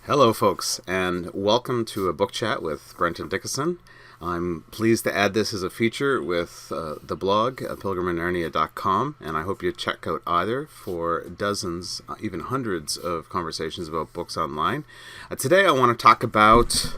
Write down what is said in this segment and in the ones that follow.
Hello, folks, and welcome to a book chat with Brenton Dickieson. I'm pleased to add this as a feature with the blog, pilgriminarnia.com, and I hope you check out either for dozens, even hundreds of conversations about books online. Today I want to talk about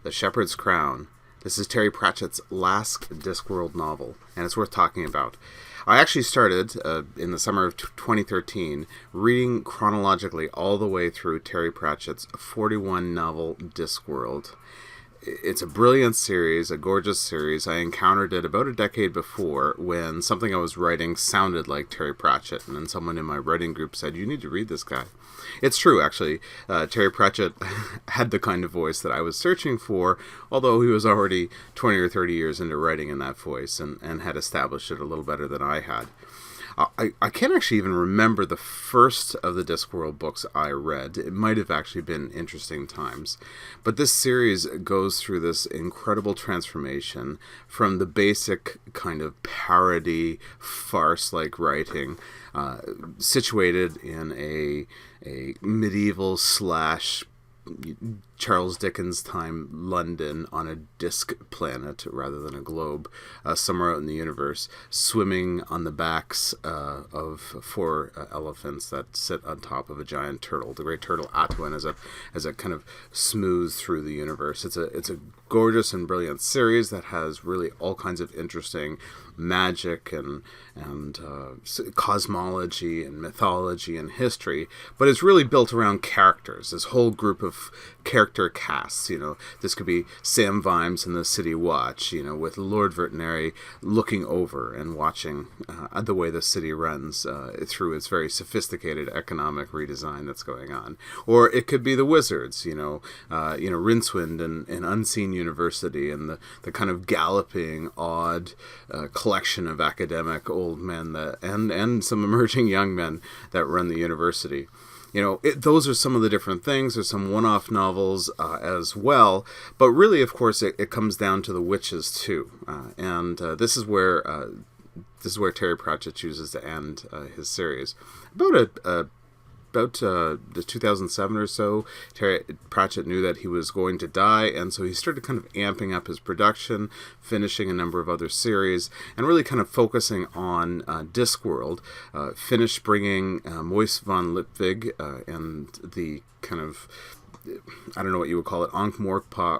The Shepherd's Crown. This is Terry Pratchett's last Discworld novel, and it's worth talking about. I actually started in the summer of 2013 reading chronologically all the way through Terry Pratchett's 41 novel Discworld. It's a brilliant series, a gorgeous series. I encountered it about a decade before when something I was writing sounded like Terry Pratchett, and then someone in my writing group said, "You need to read this guy." It's true, actually. Terry Pratchett had the kind of voice that I was searching for, although he was already 20 or 30 years into writing in that voice and had established it a little better than I had. I can't actually even remember the first of the Discworld books I read. It might have actually been Interesting Times. But this series goes through this incredible transformation from the basic kind of parody, farce-like writing, situated in a medieval / Charles Dickens time London on a disk planet rather than a globe, somewhere out in the universe, swimming on the backs of four elephants that sit on top of a giant turtle. The great turtle Atuan as it kind of smooths through the universe. It's a gorgeous and brilliant series that has really all kinds of interesting magic and cosmology and mythology and history, but it's really built around characters. This whole group of character casts. This could be Sam Vimes in the City Watch, with Lord Vertenary looking over and watching the way the city runs through its very sophisticated economic redesign that's going on. Or it could be the Wizards, Rincewind and Unseen University and the kind of galloping, odd collection of academic old men and some emerging young men that run the university. Those are some of the different things. There's some one-off novels as well, but really, of course, it comes down to the witches too. This is where Terry Pratchett chooses to end his series. About 2007 or so, Terry Pratchett knew that he was going to die, and so he started kind of amping up his production, finishing a number of other series, and really kind of focusing on Discworld. Finished bringing Moise van Lipwig and the kind of, I don't know what you would call it, Ankh-Morpork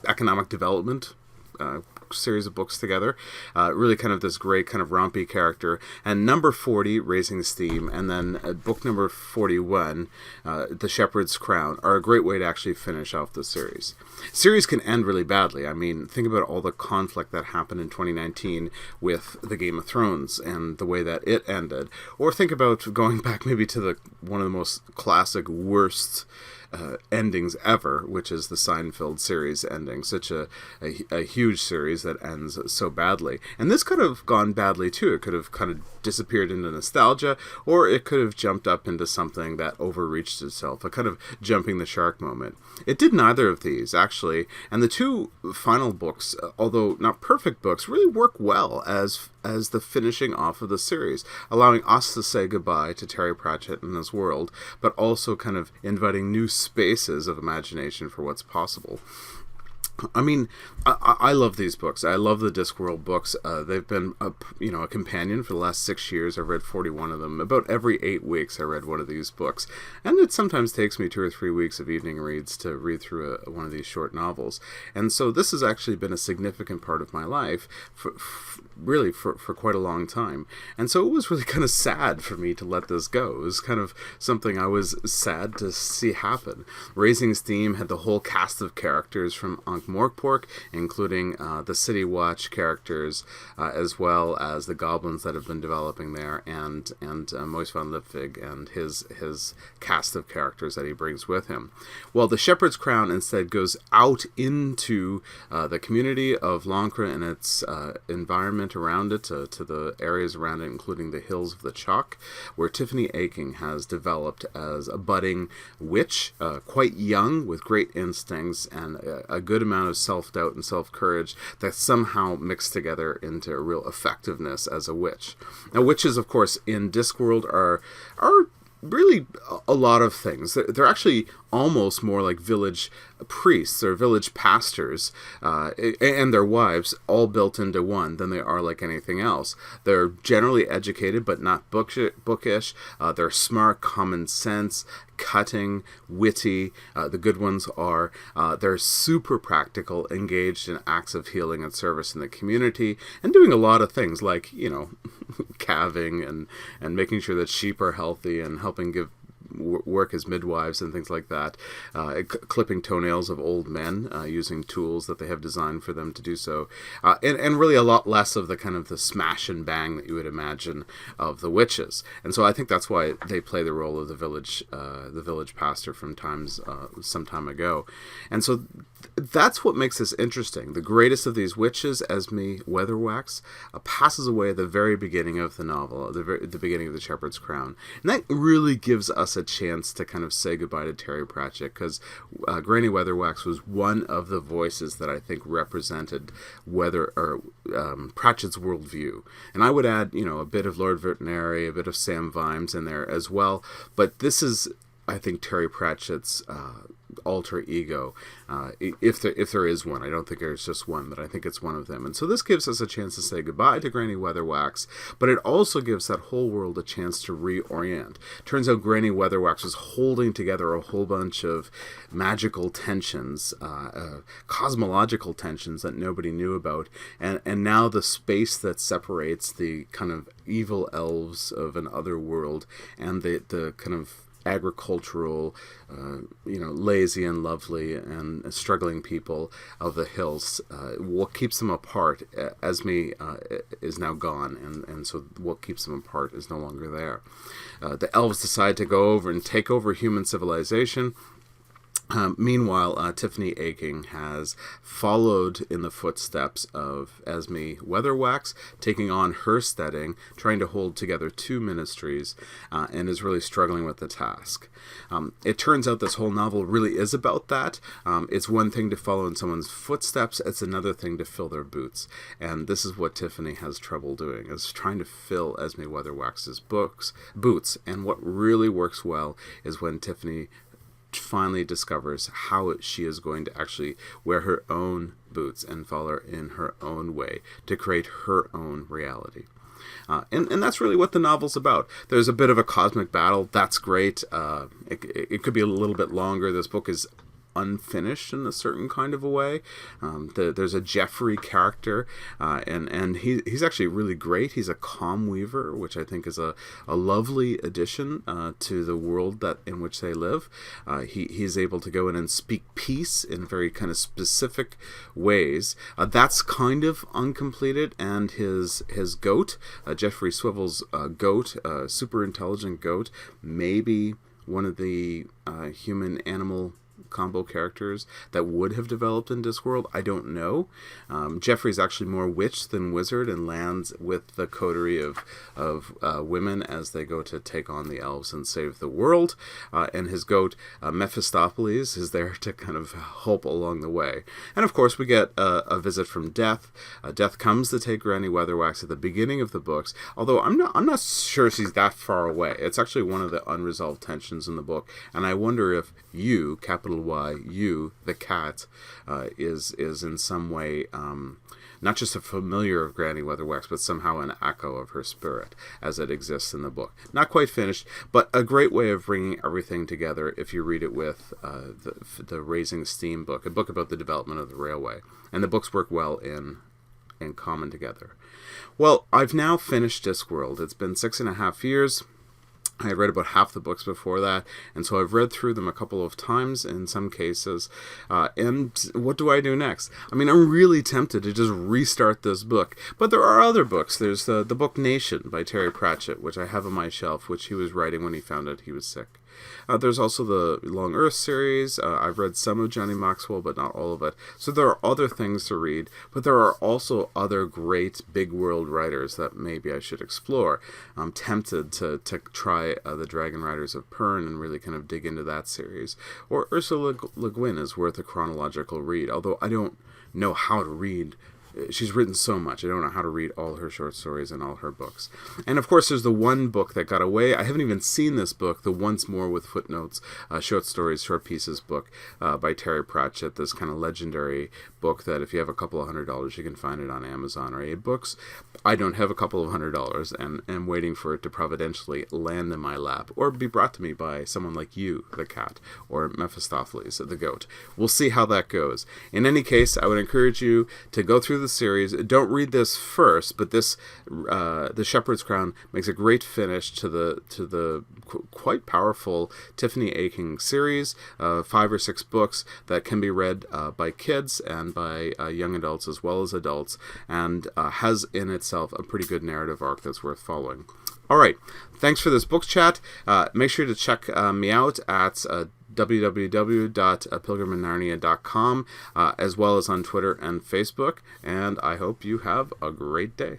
economic development series of books together. Really kind of this great kind of rompy character. And number 40, Raising Steam, and then book number 41, The Shepherd's Crown, are a great way to actually finish off the series. Series can end really badly. I mean, think about all the conflict that happened in 2019 with the Game of Thrones and the way that it ended. Or think about going back maybe to one of the most classic, worst endings ever, which is the Seinfeld series ending. Such a huge series that ends so badly. And this could have gone badly too. It could have kind of disappeared into nostalgia, or it could have jumped up into something that overreached itself, a kind of jumping the shark moment. It did neither of these, actually, and the two final books, although not perfect books, really work well as the finishing off of the series, allowing us to say goodbye to Terry Pratchett and his world, but also kind of inviting new spaces of imagination for what's possible. I mean, I love these books. I love the Discworld books. They've been a companion for the last 6 years. I've read 41 of them. About every 8 weeks I read one of these books. And it sometimes takes me 2 or 3 weeks of evening reads to read through one of these short novels. And so this has actually been a significant part of my life for quite a long time. And so it was really kind of sad for me to let this go. It was kind of something I was sad to see happen. Raising Steam had the whole cast of characters from Ankh-Morpork, including the City Watch characters, as well as the goblins that have been developing there, and Moise van Lipwig and his cast of characters that he brings with him. Well, The Shepherd's Crown instead goes out into the community of Lancre and its environment around it, to the areas around it, including the Hills of the Chalk, where Tiffany Aching has developed as a budding witch, quite young, with great instincts and a good amount of self-doubt and self-courage that somehow mix together into a real effectiveness as a witch. Now, witches, of course, in Discworld are really a lot of things. They're actually almost more like village priests or village pastors and their wives, all built into one, than they are like anything else. They're generally educated but not bookish. They're smart, common sense, cutting, witty. The good ones are. They're super practical, engaged in acts of healing and service in the community, and doing a lot of things like, calving and making sure that sheep are healthy and helping give work as midwives and things like that, clipping toenails of old men using tools that they have designed for them to do so, and really a lot less of the kind of the smash and bang that you would imagine of the witches. And so I think that's why they play the role of the village pastor from some time ago. And so that's what makes this interesting. The greatest of these witches, Esme Weatherwax, passes away at the very beginning of the novel, the beginning of The Shepherd's Crown. And that really gives us a chance to kind of say goodbye to Terry Pratchett, because Granny Weatherwax was one of the voices that I think represented Pratchett's worldview. And I would add, a bit of Lord Vetinari, a bit of Sam Vimes in there as well. But this is, I think, Terry Pratchett's alter ego, if there is one. I don't think there's just one, but I think it's one of them. And so this gives us a chance to say goodbye to Granny Weatherwax, but it also gives that whole world a chance to reorient. Turns out Granny Weatherwax was holding together a whole bunch of magical tensions, cosmological tensions that nobody knew about, and now the space that separates the kind of evil elves of an other world and the kind of agricultural, lazy and lovely and struggling people of the hills. What keeps them apart, Esme is now gone, and so what keeps them apart is no longer there. The elves decide to go over and take over human civilization. Meanwhile, Tiffany Aching has followed in the footsteps of Esme Weatherwax, taking on her steading, trying to hold together two ministries, and is really struggling with the task. It turns out this whole novel really is about that. It's one thing to follow in someone's footsteps, it's another thing to fill their boots. And this is what Tiffany has trouble doing, is trying to fill Esme Weatherwax's boots. And what really works well is when Tiffany finally discovers how she is going to actually wear her own boots and follow in her own way to create her own reality. And that's really what the novel's about. There's a bit of a cosmic battle. That's great. It could be a little bit longer. This book is unfinished in a certain kind of a way. There's a Jeffrey character, and he's actually really great. He's a calm weaver, which I think is a lovely addition to the world in which they live. He's able to go in and speak peace in very kind of specific ways. That's kind of uncompleted, and his goat, Jeffrey Swivel's goat, super intelligent goat, maybe one of the human-animal combo characters that would have developed in Discworld. I don't know. Jeffrey's actually more witch than wizard and lands with the coterie of women as they go to take on the elves and save the world. And his goat, Mephistopheles, is there to kind of help along the way. And of course, we get a visit from Death. Death comes to take Granny Weatherwax at the beginning of the books, although I'm not sure she's that far away. It's actually one of the unresolved tensions in the book, and I wonder if you, capital Y, you, the cat, is in some way not just a familiar of Granny Weatherwax, but somehow an echo of her spirit as it exists in the book. Not quite finished, but a great way of bringing everything together if you read it with the Raising Steam book, a book about the development of the railway. And the books work well in common together. Well, I've now finished Discworld. It's been 6.5 years. I had read about half the books before that, and so I've read through them a couple of times in some cases. And what do I do next? I mean, I'm really tempted to just restart this book, but there are other books. There's the book Nation by Terry Pratchett, which I have on my shelf, which he was writing when he found out he was sick. There's also the Long Earth series. I've read some of Johnny Maxwell, but not all of it. So there are other things to read, but there are also other great big world writers that maybe I should explore. I'm tempted to try the Dragon Riders of Pern and really kind of dig into that series. Or Ursula Le Guin is worth a chronological read, although I don't know how to read she's written so much. I don't know how to read all her short stories and all her books. And of course, there's the one book that got away. I haven't even seen this book, the Once More with Footnotes, short stories, short pieces book by Terry Pratchett, this kind of legendary book that if you have a couple of $100, you can find it on Amazon or AbeBooks. I don't have a couple of $100 and am waiting for it to providentially land in my lap or be brought to me by someone like you, the cat, or Mephistopheles, the goat. We'll see how that goes. In any case, I would encourage you to go through the series. Don't read this first, but this The Shepherd's Crown makes a great finish to the quite powerful Tiffany Aching series, 5 or 6 books that can be read by kids and by young adults as well as adults, and has in itself a pretty good narrative arc that's worth following. All right, thanks for this book chat. Make sure to check me out at www.pilgriminarnia.com, as well as on Twitter and Facebook, and I hope you have a great day.